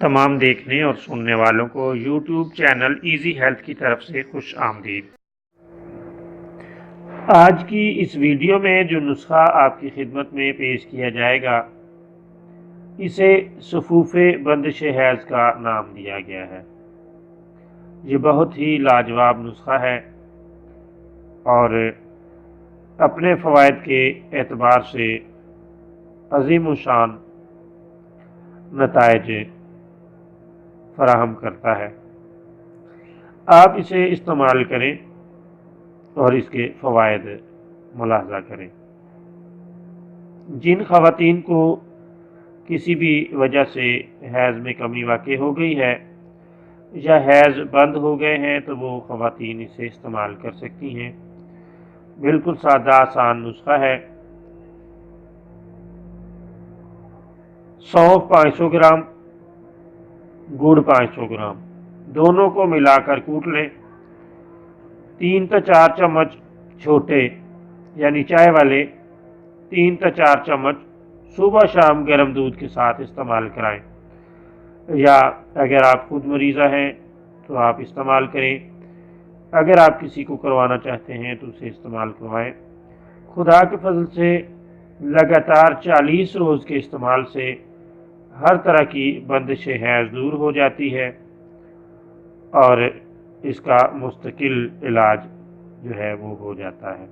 تمام دیکھنے اور سننے والوں کو یوٹیوب چینل ایزی ہیلتھ کی طرف سے خوش آمدید۔ آج کی اس ویڈیو میں جو نسخہ آپ کی خدمت میں پیش کیا جائے گا، اسے صفوف بندش حیض کا نام دیا گیا ہے۔ یہ بہت ہی لاجواب نسخہ ہے اور اپنے فوائد کے اعتبار سے عظیم الشان نتائج فراہم کرتا ہے۔ آپ اسے استعمال کریں اور اس کے فوائد ملاحظہ کریں۔ جن خواتین کو کسی بھی وجہ سے حیض میں کمی واقع ہو گئی ہے یا حیض بند ہو گئے ہیں تو وہ خواتین اسے استعمال کر سکتی ہیں۔ بالکل سادہ آسان نسخہ ہے۔ سونف 500 گرام، گڑ 500 گرام، دونوں کو ملا کر کوٹ لیں۔ 3 تا 4 چمچ چھوٹے یعنی چائے والے 3 تا 4 چمچ صبح شام گرم دودھ کے ساتھ استعمال کرائیں، یا اگر آپ خود مریضہ ہیں تو آپ استعمال کریں۔ اگر آپ کسی کو کروانا چاہتے ہیں تو اسے استعمال کروائیں۔ خدا کے فضل سے لگاتار 40 روز کے استعمال سے ہر طرح کی بندش حیض دور ہو جاتی ہے اور اس کا مستقل علاج جو ہے وہ ہو جاتا ہے۔